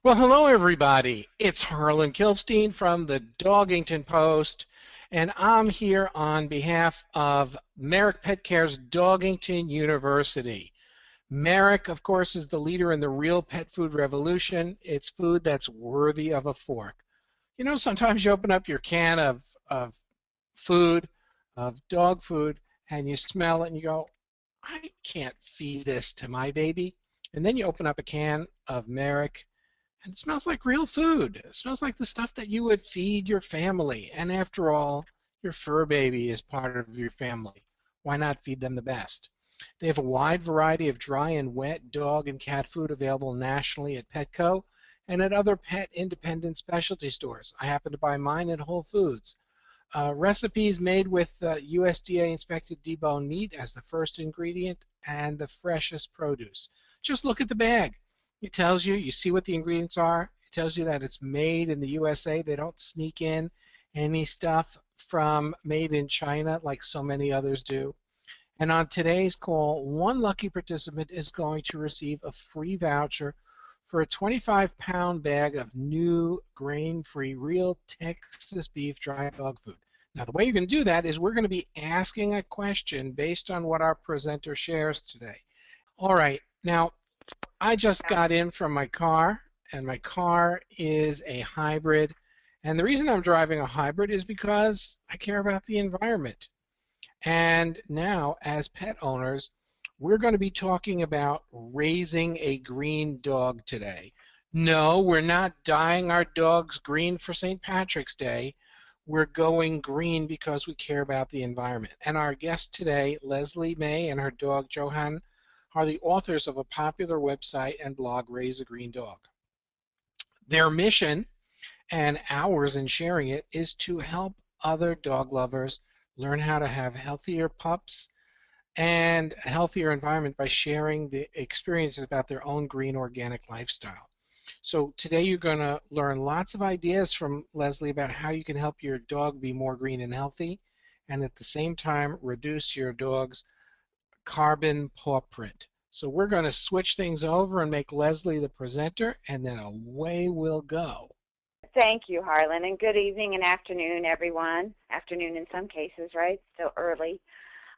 Well, hello everybody. It's Harlan Kilstein from the Dogington Post, and I'm here on behalf of Merrick Pet Care's Dogington University. Merrick, of course, is the leader in the real pet food revolution. It's food that's worthy of a fork. You know, sometimes you open up your can of food, of dog food, and you smell it and you go, I can't feed this to my baby. And then you open up a can of Merrick and it smells like real food. It smells like the stuff that you would feed your family. And after all, your fur baby is part of your family. Why not feed them the best? They have a wide variety of dry and wet dog and cat food available nationally at Petco and at other pet independent specialty stores. I happen to buy mine at Whole Foods. Recipes made with USDA inspected deboned meat as the first ingredient and the freshest produce. Just look at the bag. It tells you, you see what the ingredients are. It tells you that it's made in the USA. They don't sneak in any stuff from made in China like so many others do. And on today's call, one lucky participant is going to receive a free voucher for a 25-pound bag of new grain-free real Texas beef dry dog food. Now, the way you're going to do that is we're going to be asking a question based on what our presenter shares today. All right, now I just got in from my car, and my car is a hybrid. And the reason I'm driving a hybrid is because I care about the environment. And now, as pet owners, we're going to be talking about raising a green dog today. No, we're not dyeing our dogs green for St. Patrick's Day. We're going green because we care about the environment. And our guest today, Leslie May, and her dog, Johann, are the authors of a popular website and blog, Raise a Green Dog. Their mission and ours in sharing it is to help other dog lovers learn how to have healthier pups and a healthier environment by sharing the experiences about their own green organic lifestyle. So today you're going to learn lots of ideas from Leslie about how you can help your dog be more green and healthy and at the same time reduce your dog's carbon paw print. So we're going to switch things over and make Leslie the presenter, and then away we'll go. Thank you, Harlan, and good evening and afternoon, everyone. Afternoon in some cases, right? Still early.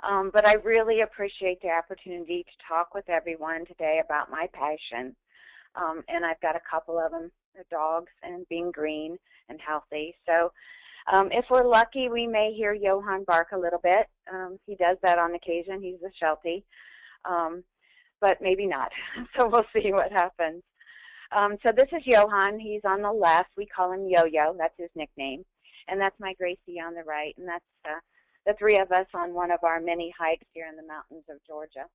But I really appreciate the opportunity to talk with everyone today about my passion. And I've got a couple of them, the dogs and being green and healthy. So if we're lucky, we may hear Johann bark a little bit. He does that on occasion. He's a Sheltie. But maybe not. So we'll see what happens. So this is Johann. He's on the left. We call him Yo-Yo. That's his nickname. And that's my Gracie on the right. And that's the three of us on one of our many hikes here in the mountains of Georgia.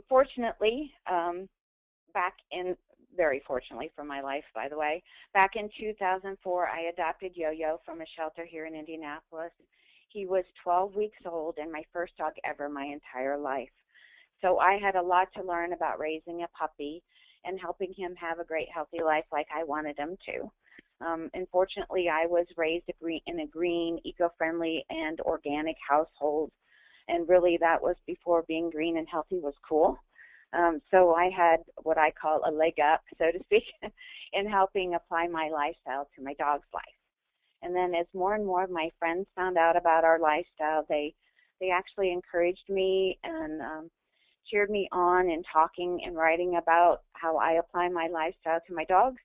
Fortunately, very fortunately for my life, by the way, back in 2004, I adopted Yo-Yo from a shelter here in Indianapolis. He was 12 weeks old and my first dog ever my entire life. So I had a lot to learn about raising a puppy and helping him have a great, healthy life like I wanted him to. Unfortunately, I was raised in a green, eco-friendly, and organic household, and really that was before being green and healthy was cool. So I had what I call a leg up, so to speak, in helping apply my lifestyle to my dog's life. And then as more and more of my friends found out about our lifestyle, they actually encouraged me and cheered me on in talking and writing about how I apply my lifestyle to my dogs.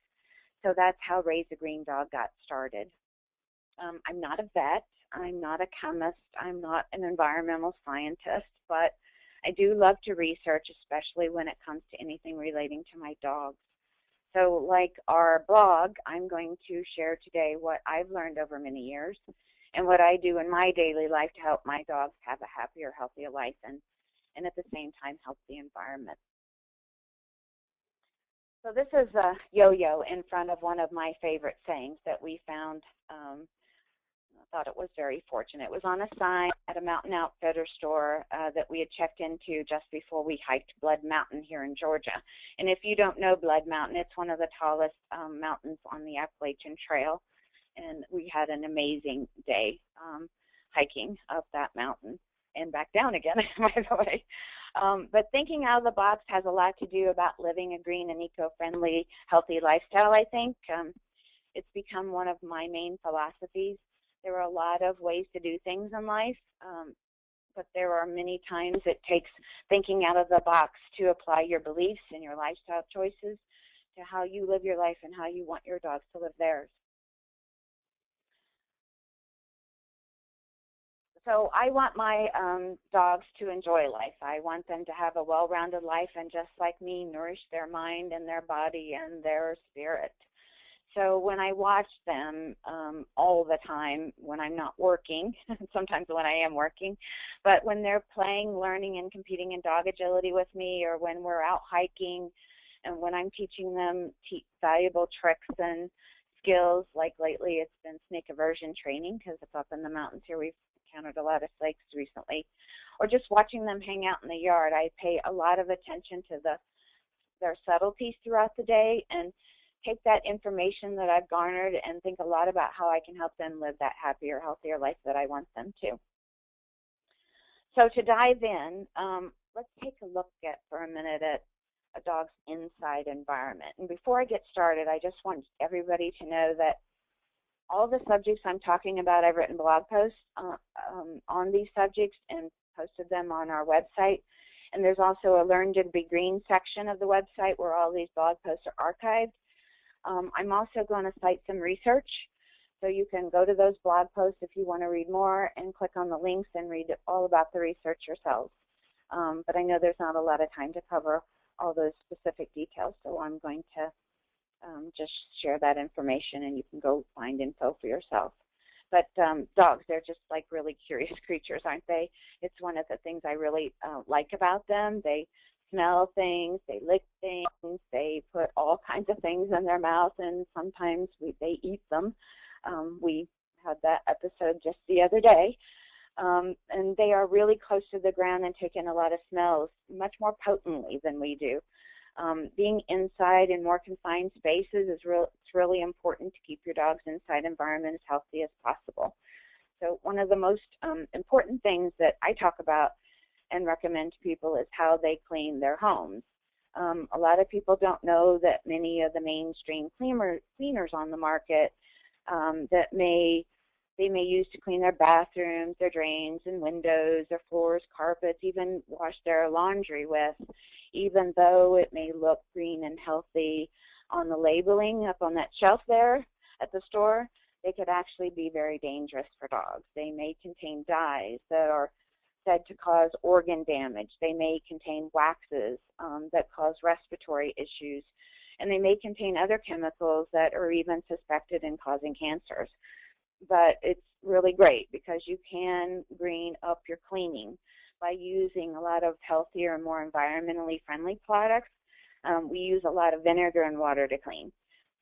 So that's how Raise a Green Dog got started. I'm not a vet. I'm not a chemist. I'm not an environmental scientist, but I do love to research, especially when it comes to anything relating to my dogs. So like our blog, I'm going to share today what I've learned over many years and what I do in my daily life to help my dogs have a happier, healthier life and at the same time help the environment. So this is a Yo-Yo in front of one of my favorite sayings that we found. I thought it was very fortunate. It was on a sign at a Mountain Outfitter store that we had checked into just before we hiked Blood Mountain here in Georgia. And if you don't know Blood Mountain, it's one of the tallest mountains on the Appalachian Trail. And we had an amazing day hiking up that mountain and back down again, by the way. But thinking out of the box has a lot to do about living a green and eco-friendly, healthy lifestyle, I think. It's become one of my main philosophies. There are a lot of ways to do things in life, but there are many times it takes thinking out of the box to apply your beliefs and your lifestyle choices to how you live your life and how you want your dogs to live theirs. So I want my dogs to enjoy life. I want them to have a well-rounded life and, just like me, nourish their mind and their body and their spirit. So when I watch them all the time when I'm not working, sometimes when I am working, but when they're playing, learning, and competing in dog agility with me, or when we're out hiking and when I'm teaching them valuable tricks and skills, like lately it's been snake aversion training because it's up in the mountains here. We've encountered a lot of snakes recently. Or just watching them hang out in the yard. I pay a lot of attention to their subtleties throughout the day and take that information that I've garnered and think a lot about how I can help them live that happier, healthier life that I want them to. So to dive in, let's take a look for a minute at a dog's inside environment. And before I get started, I just want everybody to know that all the subjects I'm talking about, I've written blog posts on these subjects and posted them on our website. And there's also a Learn to Be Green section of the website where all these blog posts are archived. I'm also going to cite some research, so you can go to those blog posts if you want to read more and click on the links and read all about the research yourselves. But I know there's not a lot of time to cover all those specific details, so I'm going to just share that information and you can go find info for yourself. But dogs, they're just like really curious creatures, aren't they? It's one of the things I really like about them. They smell things, they lick things, they put all kinds of things in their mouth, and sometimes they eat them. We had that episode just the other day. And they are really close to the ground and take in a lot of smells much more potently than we do. Being inside in more confined spaces is it's really important to keep your dog's inside environment as healthy as possible. So one of the most important things that I talk about and recommend to people is how they clean their homes. A lot of people don't know that many of the mainstream cleaners on the market that they may use to clean their bathrooms, their drains and windows, their floors, carpets, even wash their laundry with, even though it may look green and healthy on the labeling up on that shelf there at the store, they could actually be very dangerous for dogs. They may contain dyes that are said to cause organ damage. They may contain waxes that cause respiratory issues, and they may contain other chemicals that are even suspected in causing cancers. But it's really great because you can green up your cleaning by using a lot of healthier and more environmentally friendly products. We use a lot of vinegar and water to clean.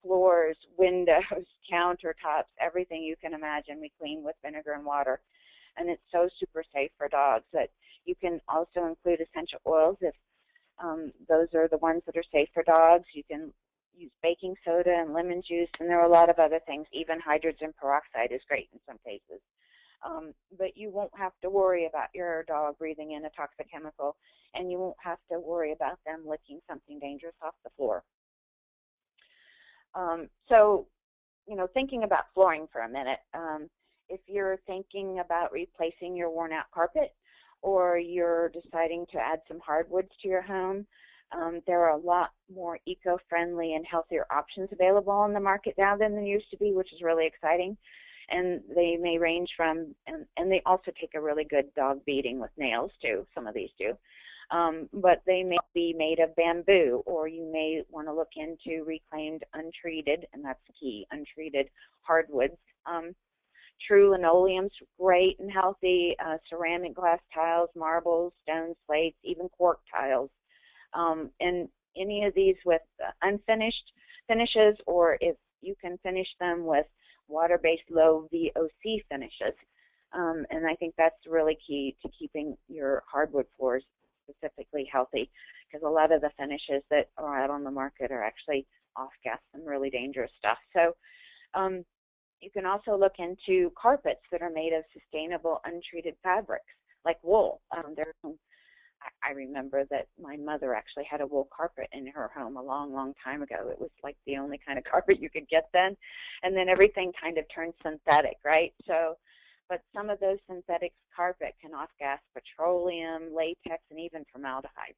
Floors, windows, countertops, everything you can imagine we clean with vinegar and water. And it's so super safe for dogs that you can also include essential oils if those are the ones that are safe for dogs. You can use baking soda and lemon juice, and there are a lot of other things. Even hydrogen peroxide is great in some cases. But you won't have to worry about your dog breathing in a toxic chemical, and you won't have to worry about them licking something dangerous off the floor. So, thinking about flooring for a minute, if you're thinking about replacing your worn-out carpet or you're deciding to add some hardwoods to your home, there are a lot more eco-friendly and healthier options available on the market now than there used to be, which is really exciting. And they may range from, and they also take a really good dog beating with nails too, some of these do. But they may be made of bamboo, or you may want to look into reclaimed untreated, and that's key, untreated hardwoods. True linoleum's great and healthy, ceramic glass tiles, marbles, stone slates, even cork tiles. And any of these with unfinished finishes, or if you can finish them with water-based low VOC finishes. And I think that's really key to keeping your hardwood floors specifically healthy, because a lot of the finishes that are out on the market are actually off-gas and really dangerous stuff. So you can also look into carpets that are made of sustainable untreated fabrics, like wool. There are some I remember that my mother actually had a wool carpet in her home a long, long time ago. It was like the only kind of carpet you could get then. And then everything kind of turned synthetic, right? So, but some of those synthetic carpet can off-gas petroleum, latex, and even formaldehyde.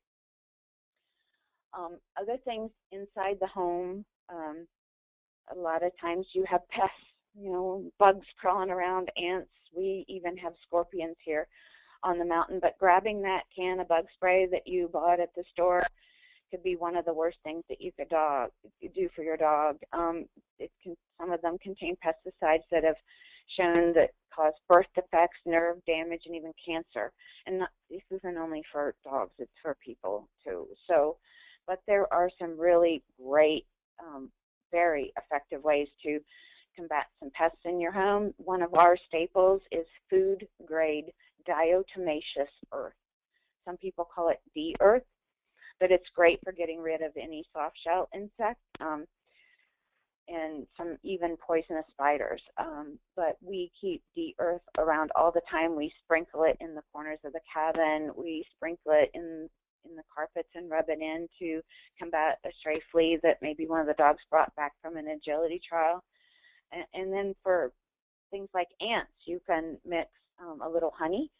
Other things inside the home, a lot of times you have pests, bugs crawling around, ants. We even have scorpions here on the mountain, but grabbing that can of bug spray that you bought at the store could be one of the worst things that you could do for your dog. Some of them contain pesticides that have shown that cause birth defects, nerve damage, and even cancer. And this isn't only for dogs, it's for people too. So, but there are some really great, very effective ways to combat some pests in your home. One of our staples is food-grade diatomaceous earth. Some people call it D-earth, but it's great for getting rid of any soft shell insects and some even poisonous spiders. But we keep D-earth around all the time. We sprinkle it in the corners of the cabin. We sprinkle it in the carpets and rub it in to combat a stray flea that maybe one of the dogs brought back from an agility trial. And then for things like ants, you can mix a little honey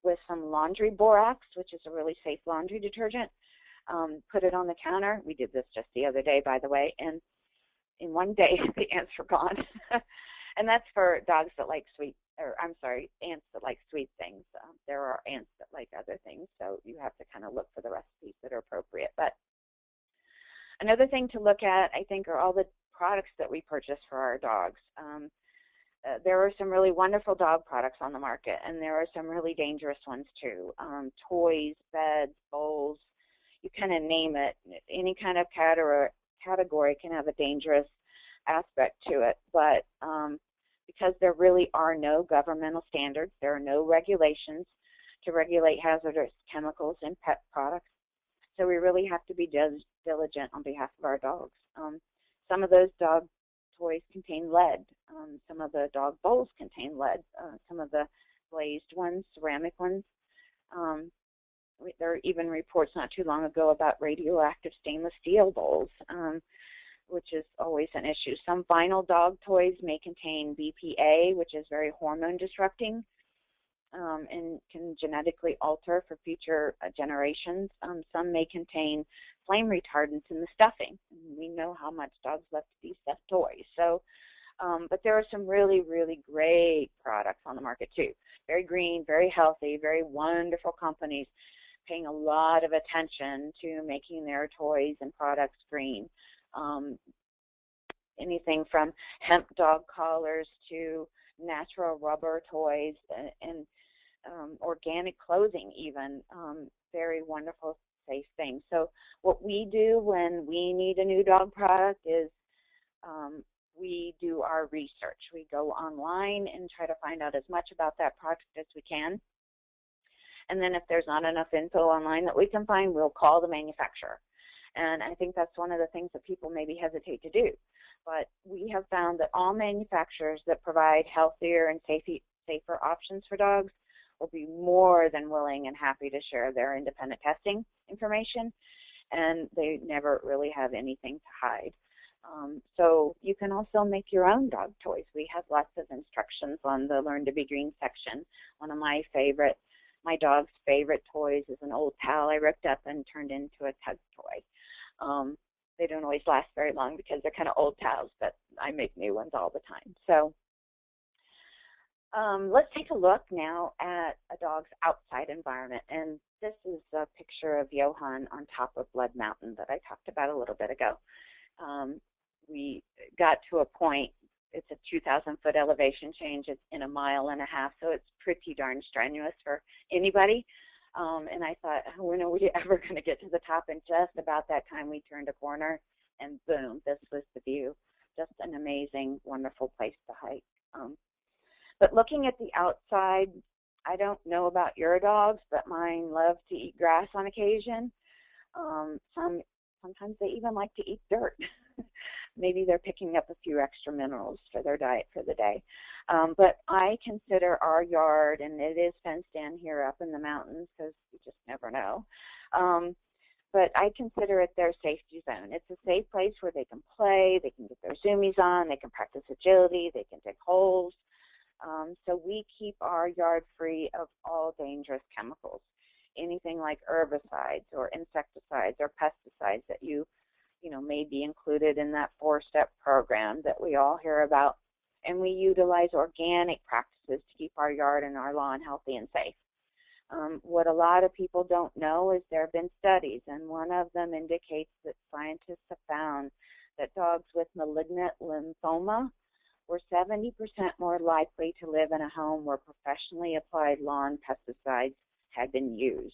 with some laundry borax, which is a really safe laundry detergent. Put it on the counter. We did this just the other day, by the way, and in one day the ants were gone. And that's for dogs that like ants that like sweet things. There are ants that like other things, so you have to kind of look for the recipes that are appropriate. But another thing to look at, I think, are all the products that we purchase for our dogs. There are some really wonderful dog products on the market, and there are some really dangerous ones too. Toys, beds, bowls, you kind of name it. Any kind of category can have a dangerous aspect to it, but because there really are no governmental standards, there are no regulations to regulate hazardous chemicals in pet products, so we really have to be diligent on behalf of our dogs. Some of those dog toys contain lead. Some of the dog bowls contain lead. Some of the glazed ones, ceramic ones. There are even reports not too long ago about radioactive stainless steel bowls, which is always an issue. Some vinyl dog toys may contain BPA, which is very hormone disrupting, and can genetically alter for future generations. Some may contain flame retardants in the stuffing. We know how much dogs love to be stuffed toys. So, but there are some really, really great products on the market too. Very green, very healthy, very wonderful companies paying a lot of attention to making their toys and products green. Anything from hemp dog collars to natural rubber toys and organic clothing even, very wonderful, safe things. So what we do when we need a new dog product is we do our research. We go online and try to find out as much about that product as we can. And then if there's not enough info online that we can find, we'll call the manufacturer. And I think that's one of the things that people maybe hesitate to do. But we have found that all manufacturers that provide healthier and safer options for dogs will be more than willing and happy to share their independent testing information, and they never really have anything to hide. So you can also make your own dog toys. We have lots of instructions on the Learn to Be Green section. One of my dog's favorite toys is an old towel I ripped up and turned into a tug toy. They don't always last very long because they're kind of old towels, but I make new ones all the time. So let's take a look now at a dog's outside environment. And this is a picture of Johann on top of Blood Mountain that I talked about a little bit ago. We got to a point, it's a 2,000-foot elevation change. It's in 1.5 miles, so it's pretty darn strenuous for anybody. And I thought, when are we ever going to get to the top? And just about that time, we turned a corner, and boom, this was the view. Just an amazing, wonderful place to hike. But looking at the outside, I don't know about your dogs, but mine love to eat grass on occasion. Sometimes they even like to eat dirt. maybe they're picking up a few extra minerals for their diet for the day. But I consider our yard, and it is fenced in here up in the mountains because you just never know. But I consider it their safety zone. It's a safe place where they can play, they can get their zoomies on, they can practice agility, they can dig holes. So we keep our yard free of all dangerous chemicals, anything like herbicides or insecticides or pesticides that you know, may be included in that 4-step program that we all hear about. And we utilize organic practices to keep our yard and our lawn healthy and safe. What a lot of people don't know is there have been studies, and one of them indicates that scientists have found that dogs with malignant lymphoma were 70% more likely to live in a home where professionally applied lawn pesticides had been used.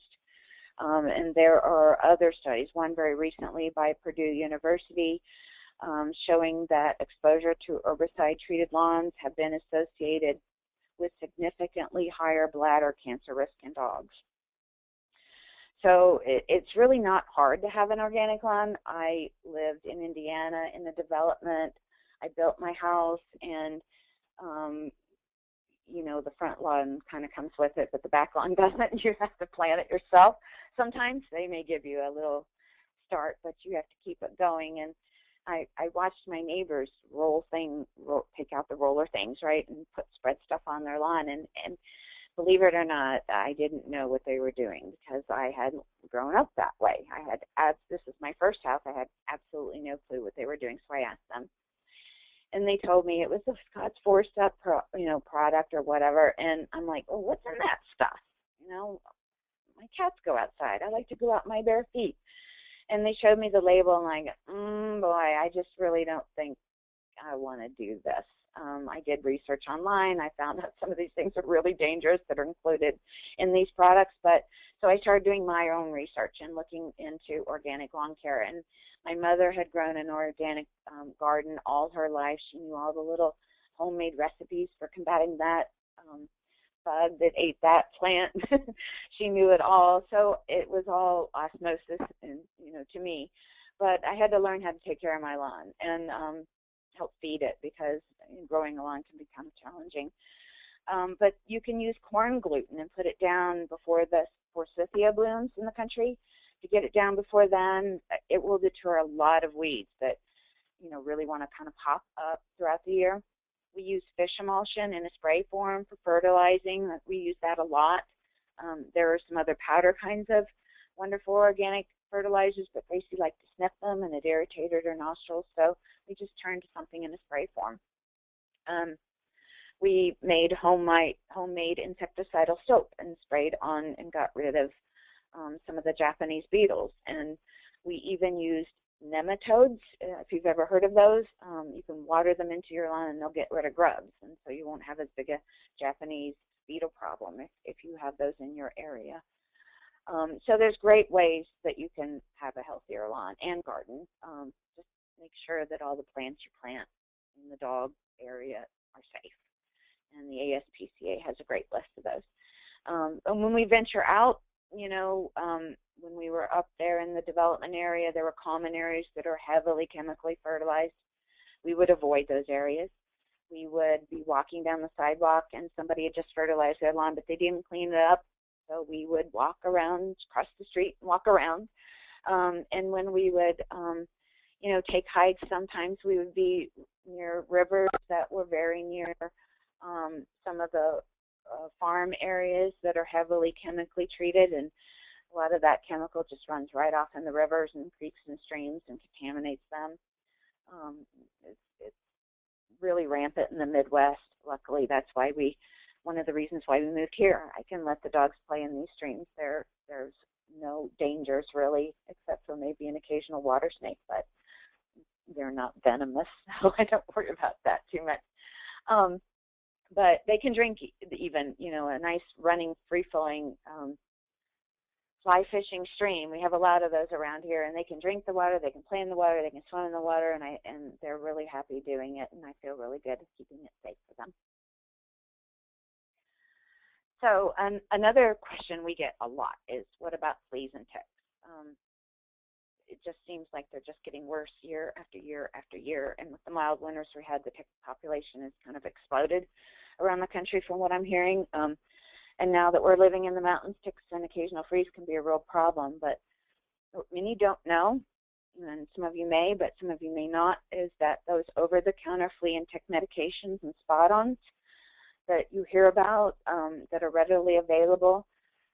And there are other studies, one very recently by Purdue University, showing that exposure to herbicide-treated lawns have been associated with significantly higher bladder cancer risk in dogs. So it's really not hard to have an organic lawn. I lived in Indiana in the development. I built my house, and you know, the front lawn kind of comes with it, but the back lawn doesn't. You have to plant it yourself. Sometimes they may give you a little start, but you have to keep it going. And I watched my neighbors take out the roller things, right, and spread stuff on their lawn. And believe it or not, I didn't know what they were doing because I hadn't grown up that way. This is my first house. I had absolutely no clue what they were doing, so I asked them. And they told me it was a Scott's 4-step product or whatever. And I'm like, oh, what's in that stuff? You know, my cats go outside. I like to go out my bare feet. And they showed me the label, and I go, boy, I just really don't think I want to do this. I did research online. I found out some of these things are really dangerous that are included in these products. But so I started doing my own research and looking into organic lawn care. And my mother had grown an organic garden all her life. She knew all the little homemade recipes for combating that bug that ate that plant. She knew it all. So it was all osmosis, and to me. But I had to learn how to take care of my lawn and help feed it, because growing a lawn can be kind of challenging. But you can use corn gluten and put it down before the forsythia blooms in the country. To get it down before then, it will deter a lot of weeds that really want to kind of pop up throughout the year. We use fish emulsion in a spray form for fertilizing. We use that a lot. There are some other powder kinds of wonderful organic fertilizers, but Gracie liked to sniff them, and it irritated her nostrils, so we just turned to something in a spray form. We made homemade insecticidal soap and sprayed on and got rid of some of the Japanese beetles. And we even used nematodes, if you've ever heard of those. You can water them into your lawn and they'll get rid of grubs, and so you won't have as big a Japanese beetle problem if you have those in your area. So there's great ways that you can have a healthier lawn and garden. Just make sure that all the plants you plant in the dog area are safe. And the ASPCA has a great list of those. And when we venture out, when we were up there in the development area, there were common areas that are heavily chemically fertilized. We would avoid those areas. We would be walking down the sidewalk and somebody had just fertilized their lawn, but they didn't clean it up. So we would walk around, cross the street and walk around. And when we would, take hikes, sometimes we would be near rivers that were very near some of the farm areas that are heavily chemically treated, and a lot of that chemical just runs right off in the rivers and creeks and streams and contaminates them. It's really rampant in the Midwest. Luckily, that's why one of the reasons why we moved here. I can let the dogs play in these streams. There's no dangers really, except for maybe an occasional water snake, but they're not venomous, so I don't worry about that too much. But they can drink even, a nice running, free-flowing fly fishing stream. We have a lot of those around here, and they can drink the water, they can play in the water, they can swim in the water, and they're really happy doing it, and I feel really good keeping it safe for them. So another question we get a lot is, what about fleas and ticks? it just seems like they're just getting worse year after year after year. And with the mild winters we had, the tick population has kind of exploded around the country from what I'm hearing. And now that we're living in the mountains, ticks and occasional fleas can be a real problem. But what many don't know, and some of you may, but some of you may not, is that those over-the-counter flea and tick medications and spot-ons that you hear about that are readily available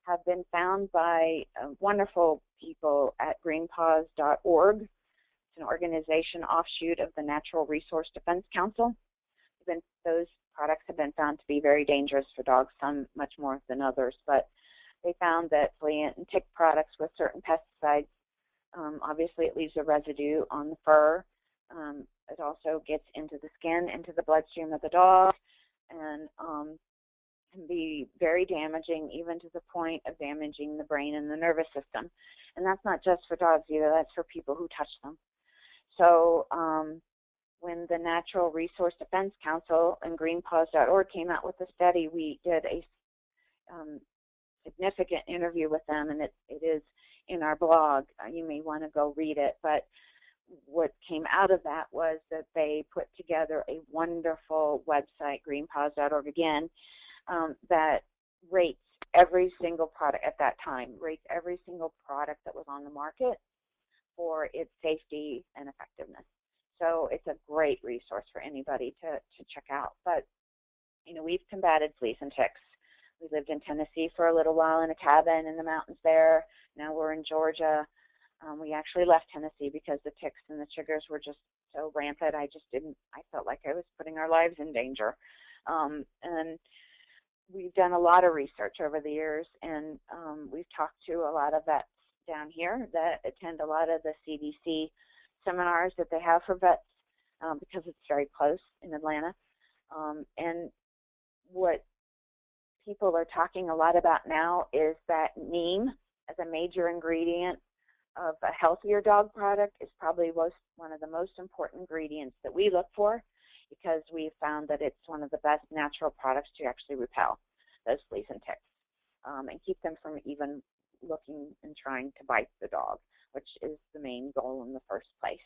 have been found by wonderful people at greenpaws.org. It's an organization offshoot of the Natural Resource Defense Council. Those products have been found to be very dangerous for dogs, some much more than others, but they found that flea and tick products with certain pesticides, obviously it leaves a residue on the fur. It also gets into the skin, into the bloodstream of the dog, and can be very damaging, even to the point of damaging the brain and the nervous system. And that's not just for dogs either, that's for people who touch them. So when the Natural Resource Defense Council and greenpaws.org came out with a study, we did a significant interview with them, and it is in our blog. You may want to go read it. But what came out of that was that they put together a wonderful website, greenpaws.org again, that rates every single product at that time, rates every single product that was on the market for its safety and effectiveness. So it's a great resource for anybody to check out. But, you know, we've combated fleas and ticks. We lived in Tennessee for a little while in a cabin in the mountains there. Now we're in Georgia. We actually left Tennessee because the ticks and the chiggers were just so rampant. I felt like I was putting our lives in danger. And we've done a lot of research over the years, and we've talked to a lot of vets down here that attend a lot of the CDC seminars that they have for vets because it's very close in Atlanta. And what people are talking a lot about now is that neem as a major ingredient of a healthier dog product is probably one of the most important ingredients that we look for, because we've found that it's one of the best natural products to actually repel those fleas and ticks and keep them from even looking and trying to bite the dog, which is the main goal in the first place.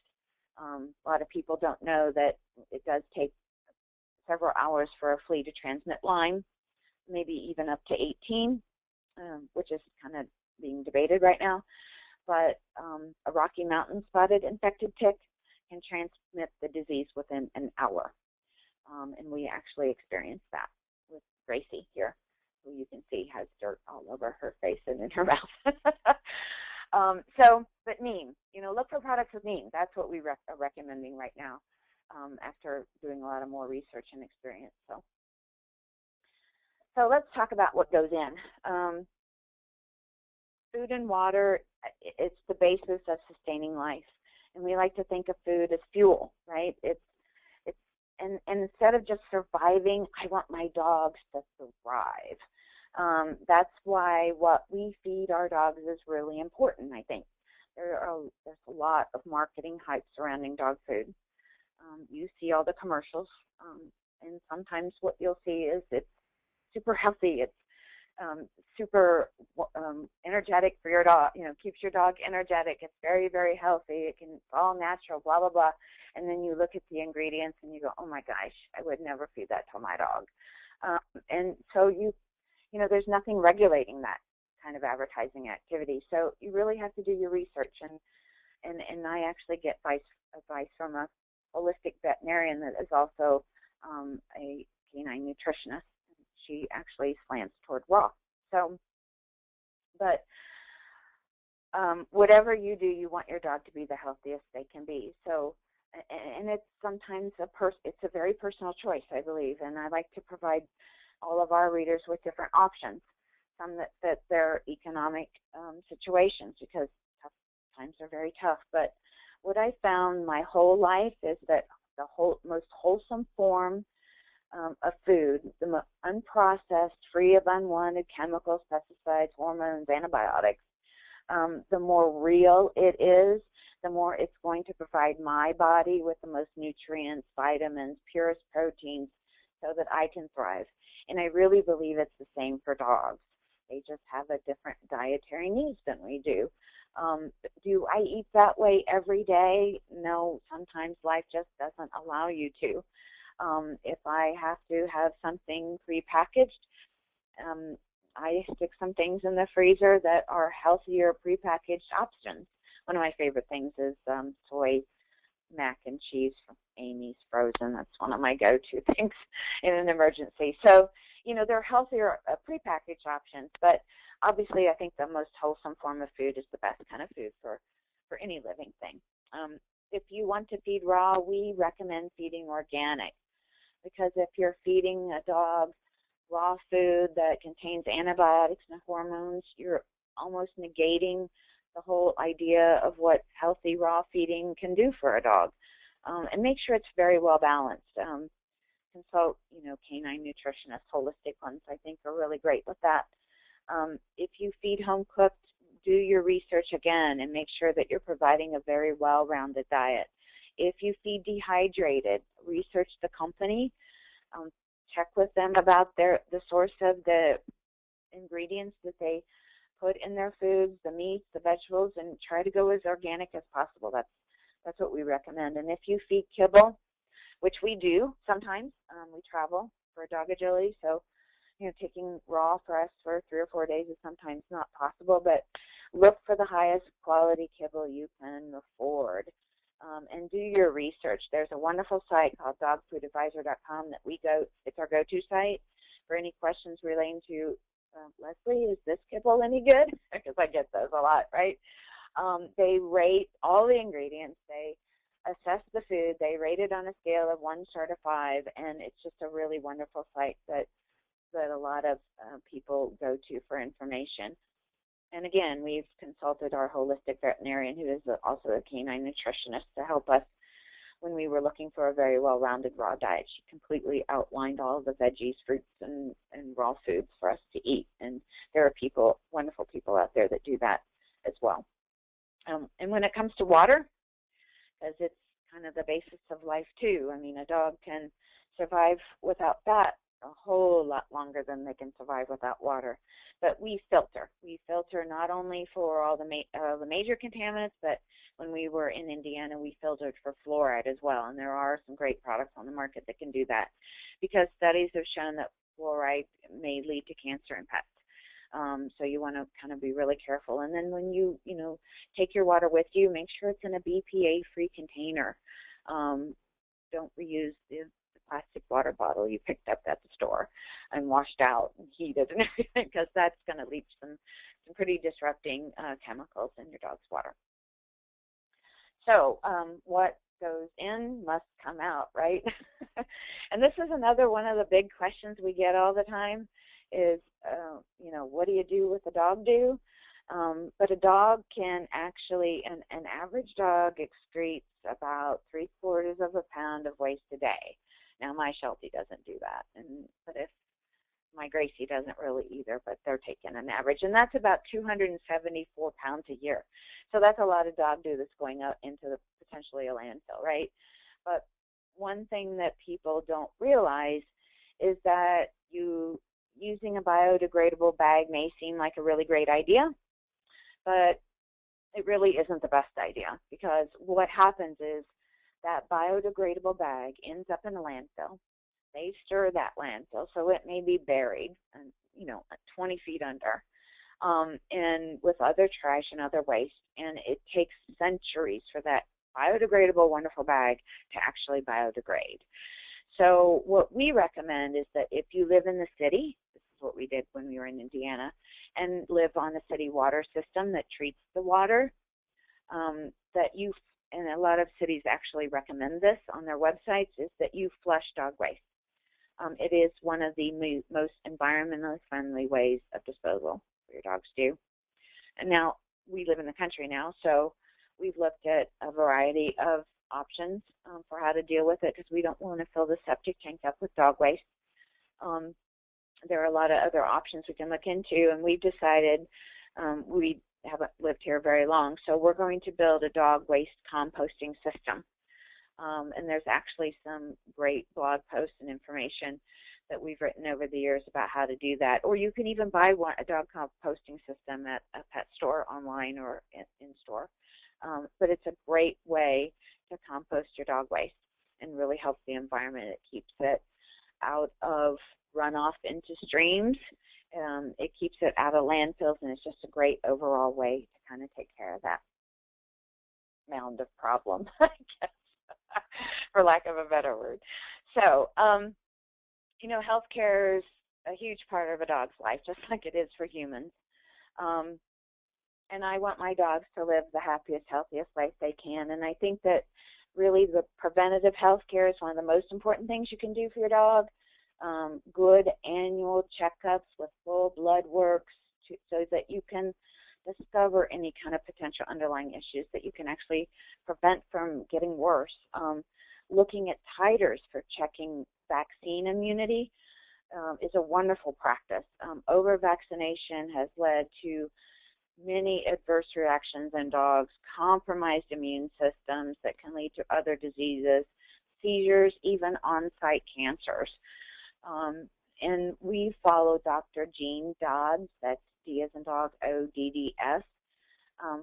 A lot of people don't know that it does take several hours for a flea to transmit Lyme, maybe even up to 18, which is kind of being debated right now. But a Rocky Mountain spotted infected tick can transmit the disease within an hour. And we actually experienced that with Gracie here, who you can see has dirt all over her face and in her mouth. But neem, you know, look for products with neem. That's what we are recommending right now after doing a lot of more research and experience. So let's talk about what goes in. Food and water, it's the basis of sustaining life. And we like to think of food as fuel, right? And instead of just surviving, I want my dogs to thrive. That's why what we feed our dogs is really important, I think. There's a lot of marketing hype surrounding dog food. You see all the commercials, and sometimes what you'll see is it's super healthy. It's super energetic for your dog, you know, keeps your dog energetic. It's very, very healthy. It's all natural, blah, blah, blah. And then you look at the ingredients and you go, oh my gosh, I would never feed that to my dog. And so you know, there's nothing regulating that kind of advertising activity. So you really have to do your research. And I actually get advice from a holistic veterinarian that is also a canine nutritionist. She actually slants toward raw. So, but whatever you do, you want your dog to be the healthiest they can be. So, and it's sometimes it's a very personal choice, I believe, and I like to provide all of our readers with different options, some that fit their economic situations, because tough times are very tough. But what I found my whole life is that the most wholesome form of food, the unprocessed, free of unwanted chemicals, pesticides, hormones, antibiotics, the more real it is, the more it's going to provide my body with the most nutrients, vitamins, purest proteins, so that I can thrive. And I really believe it's the same for dogs. They just have a different dietary needs than we do. Do I eat that way every day? No, sometimes life just doesn't allow you to. If I have to have something prepackaged, um, I stick some things in the freezer that are healthier prepackaged options. One of my favorite things is soy mac and cheese from Amy's Frozen. That's one of my go-to things in an emergency. So, there are healthier prepackaged options, but obviously I think the most wholesome form of food is the best kind of food for any living thing. If you want to feed raw, we recommend feeding organic, because if you're feeding a dog raw food that contains antibiotics and hormones, you're almost negating the whole idea of what healthy raw feeding can do for a dog. And make sure it's very well balanced. Consult, canine nutritionists, holistic ones, I think are really great with that. If you feed home cooked, do your research again and make sure that you're providing a very well-rounded diet. If you feed dehydrated, research the company, check with them about the source of the ingredients that they put in their foods, the meats, the vegetables, and try to go as organic as possible. That's what we recommend. And if you feed kibble, which we do sometimes, we travel for dog agility, so taking raw for us for 3 or 4 days is sometimes not possible, but look for the highest quality kibble you can afford. And do your research. There's a wonderful site called dogfoodadvisor.com that we go. It's our go-to site for any questions relating to, Leslie, is this kibble any good? Because I get those a lot, right? They rate all the ingredients. They assess the food. They rate it on a scale of 1 star to 5, and it's just a really wonderful site that a lot of people go to for information. And again, we've consulted our holistic veterinarian, who is also a canine nutritionist, to help us when we were looking for a very well-rounded raw diet. She completely outlined all of the veggies, fruits, and raw foods for us to eat. And there are people, wonderful people out there that do that as well. And when it comes to water, because it's kind of the basis of life too. I mean, a dog can survive without that a whole lot longer than they can survive without water. But we filter. We filter not only for all the major contaminants, but when we were in Indiana, we filtered for fluoride as well. And there are some great products on the market that can do that, because studies have shown that fluoride may lead to cancer in pets. So you want to kind of be really careful. And then when you take your water with you, make sure it's in a BPA-free container. Don't reuse the plastic water bottle you picked up at the store and washed out and heated and everything, because that's going to leach some pretty disrupting chemicals in your dog's water. So what goes in must come out, right? And this is another one of the big questions we get all the time is, what do you do with a dog do? But a dog can actually, an average dog excretes about 3/4 of a pound of waste a day. Now, my Sheltie doesn't do that, but if my Gracie doesn't really either, but they're taking an average, and that's about 274 pounds a year. So that's a lot of dog do that's going out into potentially a landfill, right? But one thing that people don't realize is that using a biodegradable bag may seem like a really great idea, but it really isn't the best idea, because what happens is that biodegradable bag ends up in a landfill. They stir that landfill, so it may be buried, 20 feet under, and with other trash and other waste, and it takes centuries for that biodegradable, wonderful bag to actually biodegrade. So what we recommend is that if you live in the city, this is what we did when we were in Indiana, and live on a city water system that treats the water, and a lot of cities actually recommend this on their websites, is that you flush dog waste. It is one of the most environmentally friendly ways of disposal for your dogs do. And now, we live in the country now, so we've looked at a variety of options for how to deal with it, because we don't want to fill the septic tank up with dog waste. There are a lot of other options we can look into, and we've decided we haven't lived here very long, so we're going to build a dog waste composting system. And there's actually some great blog posts and information that we've written over the years about how to do that. Or you can even buy a dog composting system at a pet store online or in store. But it's a great way to compost your dog waste and really helps the environment. It keeps it out of runoff into streams. It keeps it out of landfills, and it's just a great overall way to kind of take care of that mound of problems, I guess, for lack of a better word. So, you know, healthcare is a huge part of a dog's life, just like it is for humans. And I want my dogs to live the happiest, healthiest life they can. And I think that really the preventative health care is one of the most important things you can do for your dog. Good annual checkups with full blood works so that you can discover any kind of potential underlying issues that you can actually prevent from getting worse. Looking at titers for checking vaccine immunity is a wonderful practice. Over-vaccination has led to many adverse reactions in dogs, compromised immune systems that can lead to other diseases, seizures, even on-site cancers. And we follow Dr. Jean Dodds, that's D as in dog, O-D-D-S,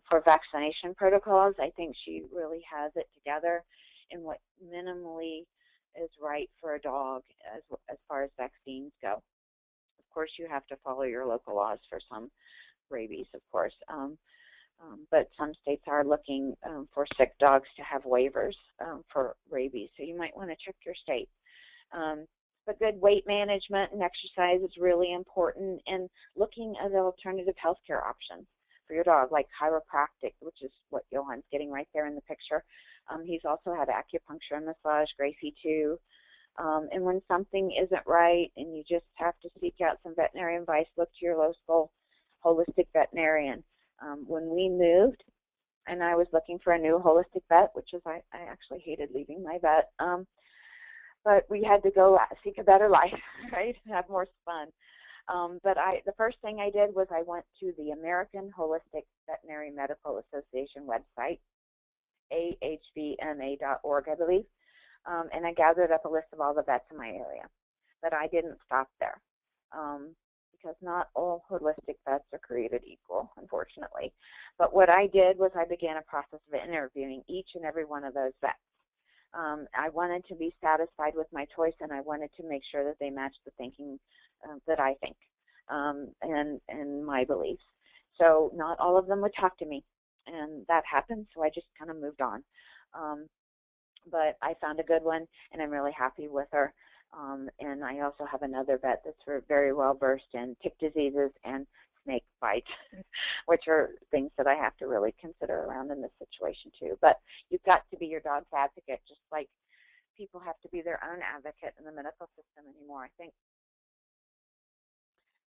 for vaccination protocols. I think she really has it together in what minimally is right for a dog as far as vaccines go. Of course, you have to follow your local laws for some rabies, of course. But some states are looking for sick dogs to have waivers for rabies, so you might want to check your state. But good weight management and exercise is really important, and looking at alternative healthcare options for your dog, like chiropractic, which is what Johann's getting right there in the picture. He's also had acupuncture and massage, Gracie too. And when something isn't right and you just have to seek out some veterinarian advice, look to your local holistic veterinarian. When we moved, and I was looking for a new holistic vet, which is I actually hated leaving my vet, but we had to go seek a better life, right, and have more fun. But the first thing I did was I went to the American Holistic Veterinary Medical Association website, ahvma.org, I believe, and I gathered up a list of all the vets in my area. But I didn't stop there. Because not all holistic vets are created equal, unfortunately. But what I did was I began a process of interviewing each and every one of those vets. I wanted to be satisfied with my choice, and I wanted to make sure that they matched the thinking that I think and my beliefs. So not all of them would talk to me, and that happened, so I just kind of moved on. But I found a good one, and I'm really happy with her. And I also have another vet that's very well versed in tick diseases and snake bites, which are things that I have to really consider around in this situation too. But you've got to be your dog's advocate, just like people have to be their own advocate in the medical system anymore, I think.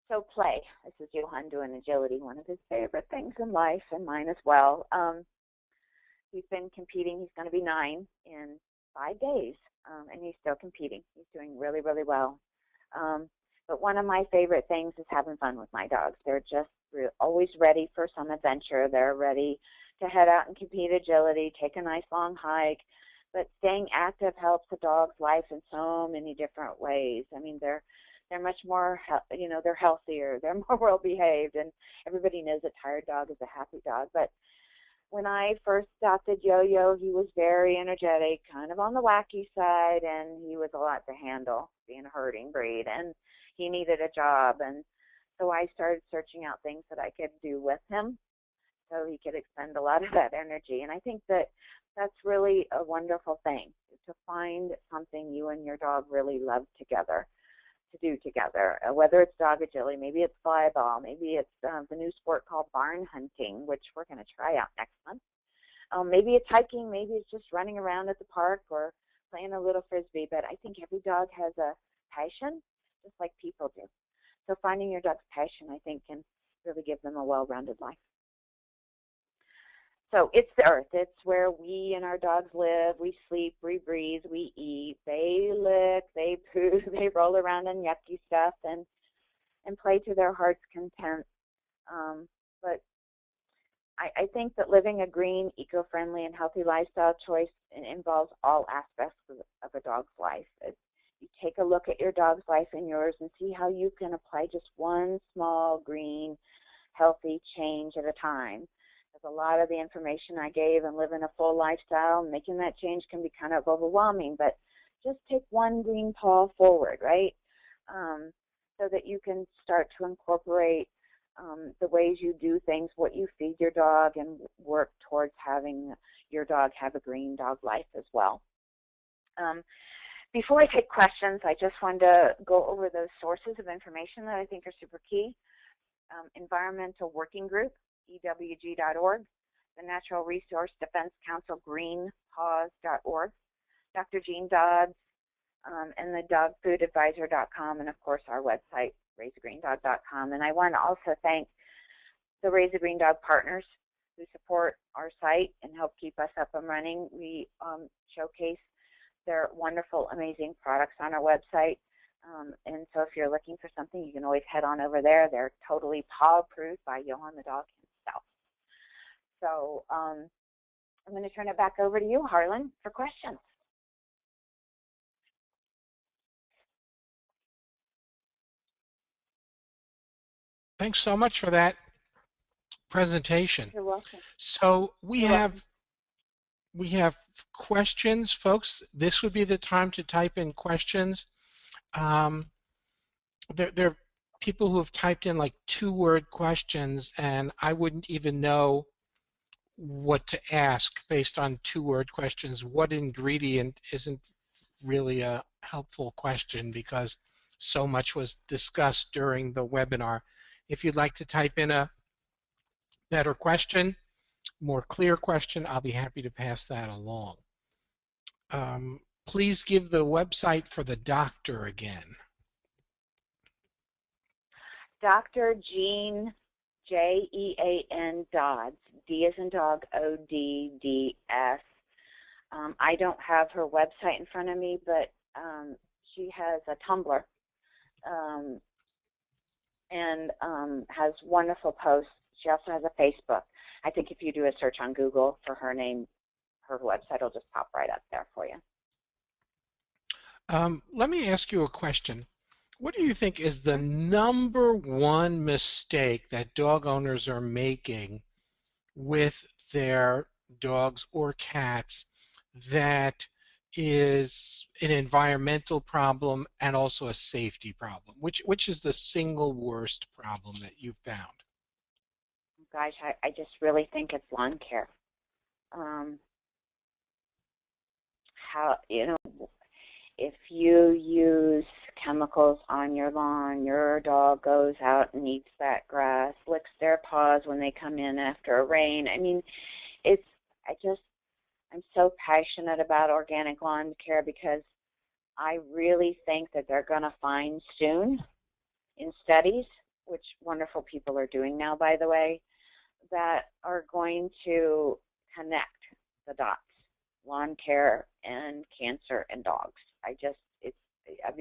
So play. This is Johann doing agility, one of his favorite things in life, and mine as well. He's been competing. He's going to be 9 in 5 days. And he's still competing. He's doing really, really well. But one of my favorite things is having fun with my dogs. They're just always ready for some adventure. They're ready to head out and compete agility, take a nice long hike. But staying active helps a dog's life in so many different ways. I mean, they're much more, they're healthier. They're more well behaved. And everybody knows a tired dog is a happy dog. But when I first adopted Yo-Yo, he was very energetic, kind of on the wacky side, and he was a lot to handle, being a herding breed, and he needed a job. And so I started searching out things that I could do with him so he could expend a lot of that energy. And I think that that's really a wonderful thing, to find something you and your dog really love together, to do together, whether it's dog agility, maybe it's flyball, maybe it's the new sport called barn hunting, which we're going to try out next month. Maybe it's hiking, maybe it's just running around at the park or playing a little frisbee, but I think every dog has a passion, just like people do. So finding your dog's passion, I think, can really give them a well-rounded life. So it's the earth. It's where we and our dogs live. We sleep, we breathe, we eat. They lick, they poo, they roll around in yucky stuff and play to their heart's content. But I think that living a green, eco-friendly, and healthy lifestyle choice involves all aspects of a dog's life. You take a look at your dog's life and yours and see how you can apply just one small, green, healthy change at a time. Because a lot of the information I gave and living a full lifestyle, making that change can be kind of overwhelming, but just take one green paw forward, right? So that you can start to incorporate the ways you do things, what you feed your dog, and work towards having your dog have a green dog life as well. Before I take questions, I just wanted to go over those sources of information that I think are super key. Environmental Working Group, EWG.org, the Natural Resource Defense Council, greenpaws.org, Dr. Jean Dodds, and the dogfoodadvisor.com, and of course our website, raiseagreendog.com. And I want to also thank the Raise a Green Dog partners who support our site and help keep us up and running. We showcase their wonderful, amazing products on our website. And so if you're looking for something, you can always head on over there. They're totally paw-approved by Johann the dog himself. So I'm going to turn it back over to you, Harlan, for questions. Thanks so much for that presentation. You're welcome. So we have questions, folks. This would be the time to type in questions. There are people who have typed in like 2-word questions, and I wouldn't even know what to ask based on 2-word questions. What ingredient isn't really a helpful question because so much was discussed during the webinar. If you'd like to type in a better question, more clear question, I'll be happy to pass that along. Please give the website for the doctor again. Dr. Jean, Jean Dodds, D as in dog, O-D-D-S. I don't have her website in front of me, but she has a Tumblr and has wonderful posts. She also has a Facebook. I think if you do a search on Google for her name, her website will just pop right up there for you. Let me ask you a question. What do you think is the #1 mistake that dog owners are making with their dogs or cats that is an environmental problem and also a safety problem? Which is the single worst problem that you've found? Gosh, I just really think it's lawn care. If you use chemicals on your lawn, your dog goes out and eats that grass, licks their paws when they come in after a rain. I mean, I'm so passionate about organic lawn care because I really think that they're going to find soon in studies, which wonderful people are doing now, by the way, that are going to connect the dots, lawn care and cancer in dogs.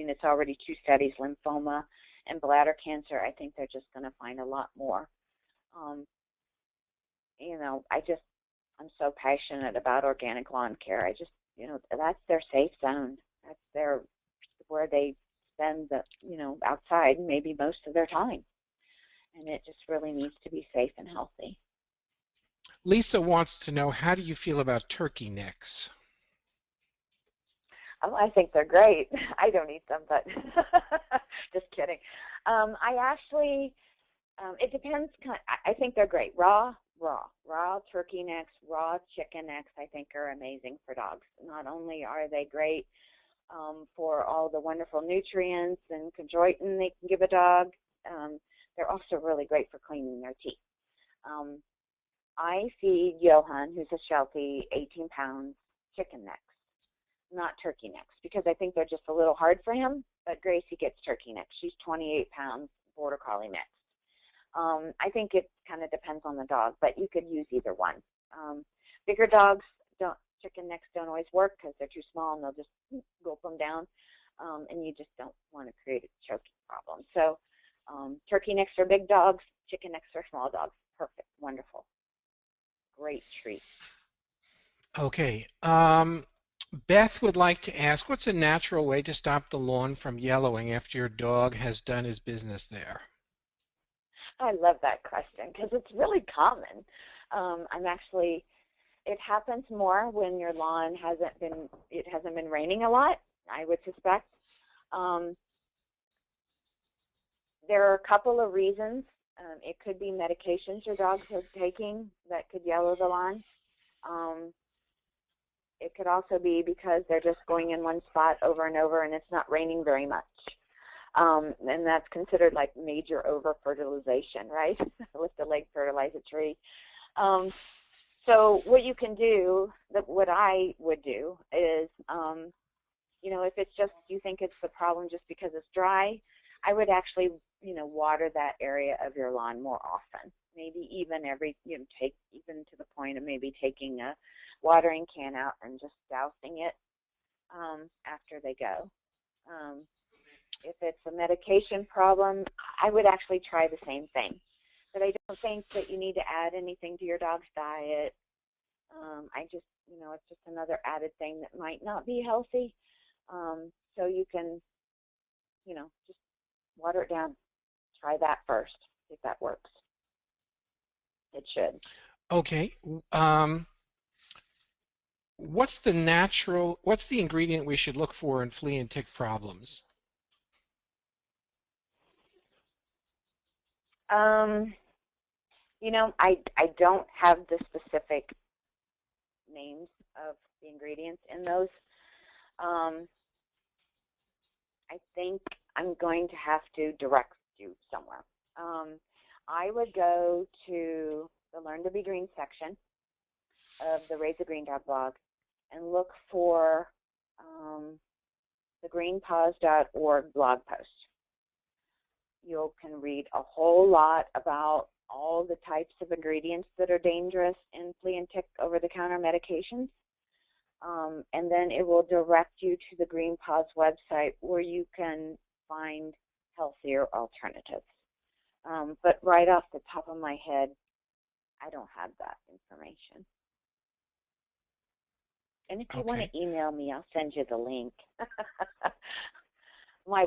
It's already 2 studies, lymphoma and bladder cancer. I think they're just going to find a lot more. I'm so passionate about organic lawn care. That's their safe zone. That's where they spend outside maybe most of their time. And it just really needs to be safe and healthy. Lisa wants to know, how do you feel about turkey necks? Oh, I think they're great. I don't eat them, but just kidding. It depends. I think they're great. Raw turkey necks, raw chicken necks, I think are amazing for dogs. Not only are they great for all the wonderful nutrients and chondroitin they can give a dog, they're also really great for cleaning their teeth. I feed Johann, who's a Sheltie, 18 pounds, chicken necks, not turkey necks, because I think they're just a little hard for him, but Gracie gets turkey necks. She's 28 pounds, border collie mix. I think it kind of depends on the dog, but you could use either one. Bigger dogs, chicken necks don't always work because they're too small and they'll just gulp them down, and you just don't want to create a choking problem. So turkey necks for big dogs, chicken necks for small dogs. Perfect, wonderful, great treat. Okay. Beth would like to ask, what's a natural way to stop the lawn from yellowing after your dog has done his business there? I love that question because it's really common. I'm actually, it happens more when your lawn it hasn't been raining a lot, I would suspect. Um, there are a couple of reasons. It could be medications your dogs are taking that could yellow the lawn. Um, it could also be because they're just going in one spot over and over and it's not raining very much. And that's considered like major over-fertilization, right, with the leg fertilizer tree. Um, so what you can do, what I would do is, if it's just you think it's the problem just because it's dry, I would actually, water that area of your lawn more often. Maybe even take even to the point of maybe taking a watering can out and just dousing it after they go. Um, if it's a medication problem, I would actually try the same thing. But I don't think that you need to add anything to your dog's diet. I just, it's just another added thing that might not be healthy. So you can, just water it down. Try that first, see if that works. It should. Okay. Um, what's the ingredient we should look for in flea and tick problems? Um, I don't have the specific names of the ingredients in those. Um, I think I'm going to have to direct you somewhere. Um, I would go to the Learn to Be Green section of the Raise a Green Dog blog and look for the greenpaws.org blog post. You can read a whole lot about all the types of ingredients that are dangerous in flea and tick over-the-counter medications. And then it will direct you to the Green Paws website where you can find healthier alternatives. But right off the top of my head, I don't have that information. And if you want Okay. to email me, I'll send you the link. my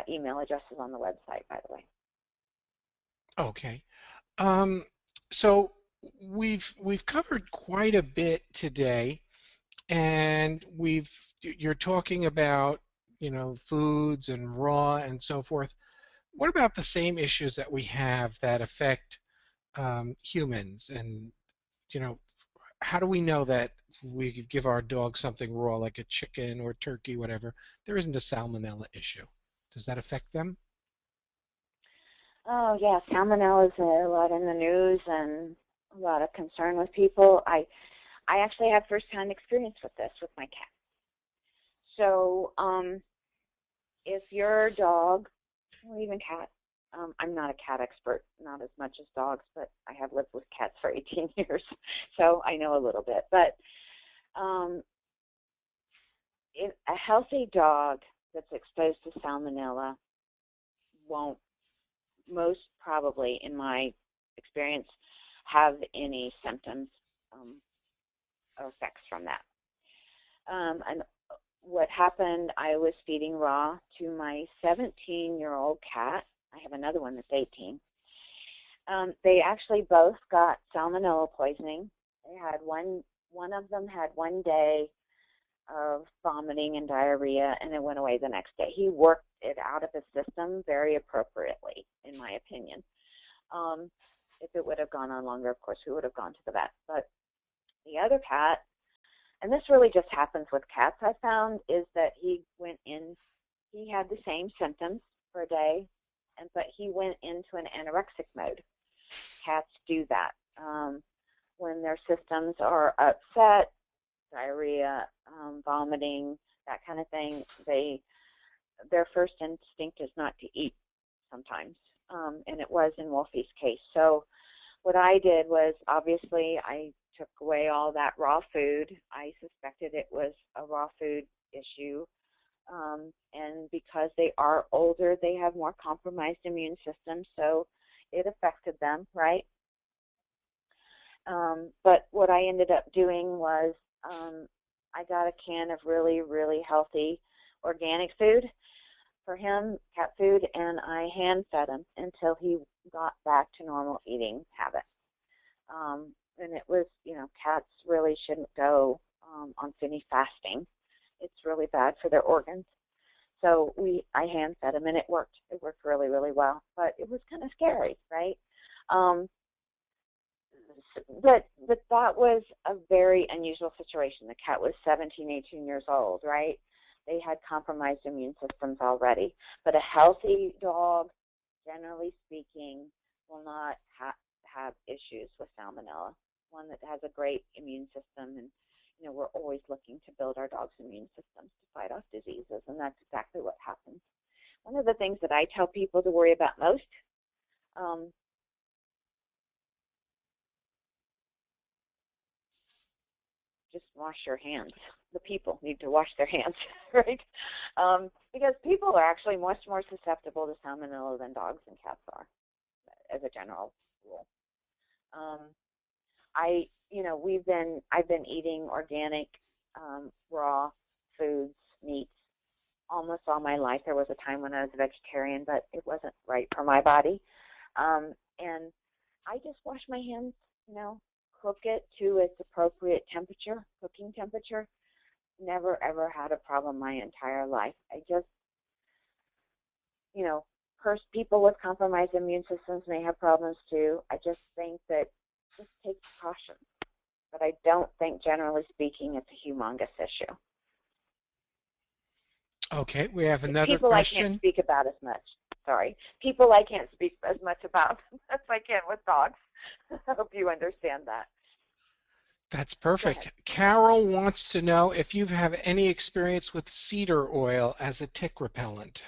email address is on the website, by the way. Okay. Um, so we've covered quite a bit today, and you're talking about, foods and raw and so forth. What about the same issues that we have that affect humans? And, you know, how do we know that we give our dog something raw like a chicken or turkey, whatever, there isn't a salmonella issue? Does that affect them? Oh, yeah, salmonella is a lot in the news and a lot of concern with people. I actually have first-hand experience with this with my cat. So if your dog, or even cat, I'm not a cat expert, not as much as dogs, but I have lived with cats for 18 years, so I know a little bit. But um, if a healthy dog that's exposed to salmonella won't, most probably, in my experience, have any symptoms or effects from that. And what happened, I was feeding raw to my 17-year-old cat. I have another one that's 18. They actually both got salmonella poisoning. They had one of them had 1 day of vomiting and diarrhea, and it went away the next day. He worked it out of his system very appropriately, in my opinion. If it would have gone on longer, of course, we would have gone to the vet. But the other cat, and this really just happens with cats, I found, is that he had the same symptoms for a day, but he went into an anorexic mode. Cats do that. When their systems are upset, diarrhea, vomiting, that kind of thing, their first instinct is not to eat sometimes, and it was in Wolfie's case. So what I did was, obviously, I took away all that raw food. I suspected it was a raw food issue. And because they are older, they have more compromised immune systems, so it affected them, right? But what I ended up doing was I got a can of really, really healthy organic food for him, cat food, and I hand fed him until he got back to normal eating habits. And it was, cats really shouldn't go on any fasting. It's really bad for their organs. So I hand fed him, and it worked. It worked really, really well. But it was kind of scary, right? Um, but that was a very unusual situation. The cat was 17, 18 years old, right? They had compromised immune systems already. But a healthy dog, generally speaking, will not have issues with salmonella. One that has a great immune system, and we're always looking to build our dog's immune systems to fight off diseases, and that's exactly what happens. One of the things that I tell people to worry about most, just wash your hands. The people need to wash their hands, right? Because people are actually much more susceptible to salmonella than dogs and cats are, as a general rule. I've been eating organic, raw foods, meats, almost all my life. There was a time when I was a vegetarian, but it wasn't right for my body. And I just wash my hands, cook it to its appropriate temperature, cooking temperature. Never, ever had a problem my entire life. I just, people with compromised immune systems may have problems too. I just think that just take precautions. But I don't think, generally speaking, it's a humongous issue. Okay, we have another people question. I can't speak about as much. Sorry. People I can't speak as much about as I can with dogs. I hope you understand that. That's perfect. Carol wants to know if you have any experience with cedar oil as a tick repellent.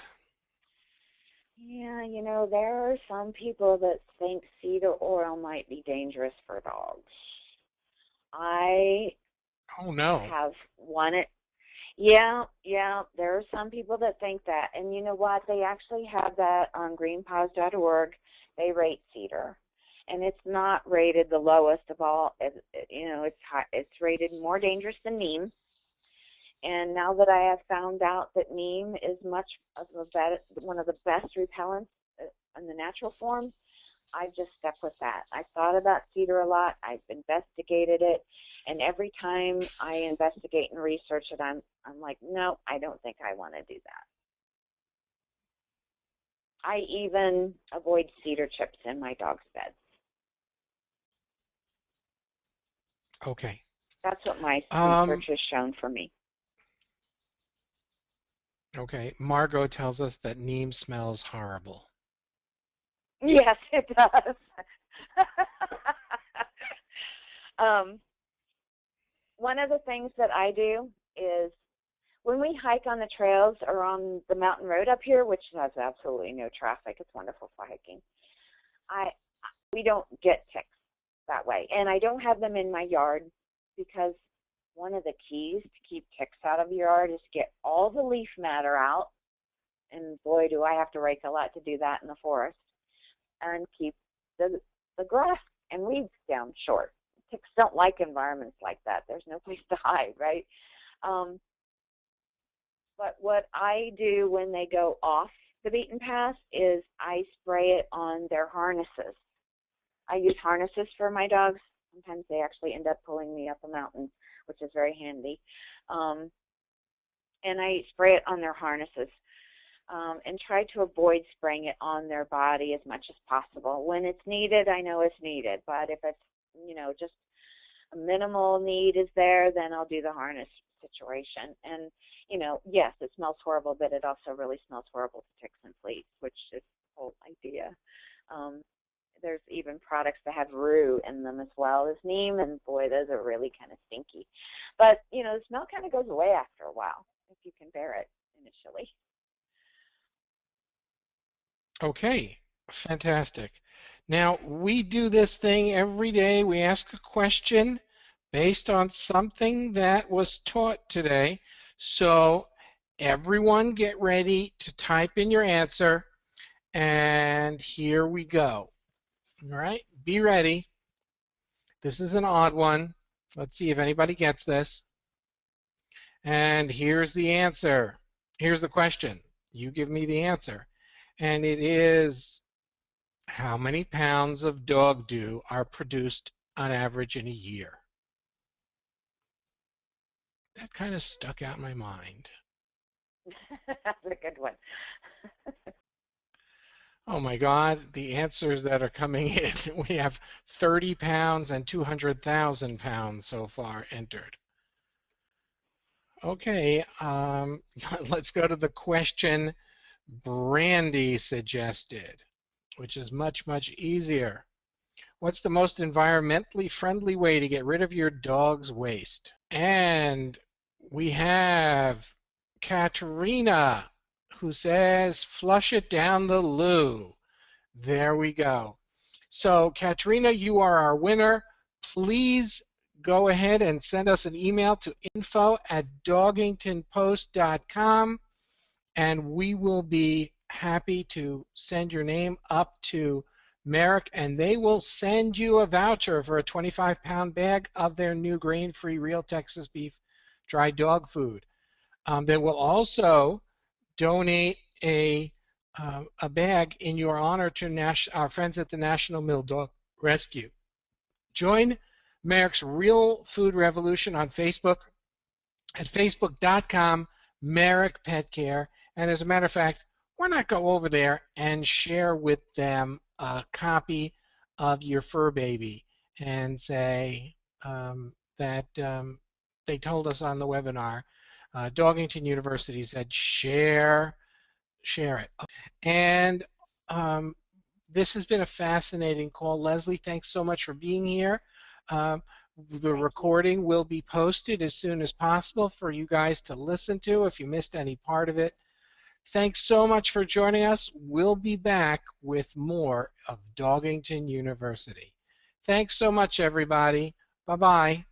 Yeah, there are some people that think cedar oil might be dangerous for dogs. I have one. Yeah, there are some people that think that. And you know what? They actually have that on greenpaws.org. They rate cedar. And it's not rated the lowest of all. It's rated more dangerous than neem. And now that I have found out that neem is one of the best repellents in the natural form, I've just stuck with that. I've thought about cedar a lot. I've investigated it. And every time I investigate and research it, I'm like, no, I don't think I want to do that. I even avoid cedar chips in my dog's beds. Okay. That's what my research has shown for me. Okay. Margot tells us that neem smells horrible. Yes, it does. One of the things that I do is when we hike on the trails or on the mountain road up here, which has absolutely no traffic, it's wonderful for hiking, we don't get ticks that way. And I don't have them in my yard because one of the keys to keep ticks out of your yard is to get all the leaf matter out. And boy, do I have to rake a lot to do that in the forest. And keep the grass and weeds down short. Ticks don't like environments like that. There's no place to hide, right? But what I do when they go off the beaten path is I spray it on their harnesses. I use harnesses for my dogs. Sometimes they actually end up pulling me up a mountain, which is very handy. And I spray it on their harnesses. And try to avoid spraying it on their body as much as possible. When it's needed, I know it's needed, but if it's, just a minimal need is there, then I'll do the harness situation. And, yes, it smells horrible, but it also really smells horrible to ticks and fleas, which is the whole idea. There's even products that have rue in them as well as neem, and boy, those are really kind of stinky. But, the smell kind of goes away after a while if you can bear it initially. Okay, fantastic. Now, we do this thing every day. We ask a question based on something that was taught today. So everyone get ready to type in your answer. And here we go. All right, be ready. This is an odd one. Let's see if anybody gets this. And here's the answer. Here's the question. You give me the answer. And it is, how many pounds of dog dew are produced on average in a year? That kind of stuck out in my mind. That's a good one. Oh my God, the answers that are coming in. We have 30 pounds and 200,000 pounds so far entered. Okay, let's go to the question Brandy suggested, which is much, much easier. What's the most environmentally friendly way to get rid of your dog's waste? And we have Katerina, who says, flush it down the loo. There we go. So, Katrina, you are our winner. Please go ahead and send us an email to info@dogingtonpost.com, and we will be happy to send your name up to Merrick, and they will send you a voucher for a 25-pound bag of their new grain-free real Texas beef dry dog food. They will also donate a bag in your honor to our friends at the National Mill Dog Rescue. Join Merrick's Real Food Revolution on Facebook at facebook.com Merrick Pet Care. And as a matter of fact, why not go over there and share with them a copy of your fur baby and say that they told us on the webinar, Dogington University said share it. And this has been a fascinating call. Leslie, thanks so much for being here. The recording will be posted as soon as possible for you guys to listen to if you missed any part of it. Thanks so much for joining us. We'll be back with more of Dogington University. Thanks so much, everybody. Bye-bye.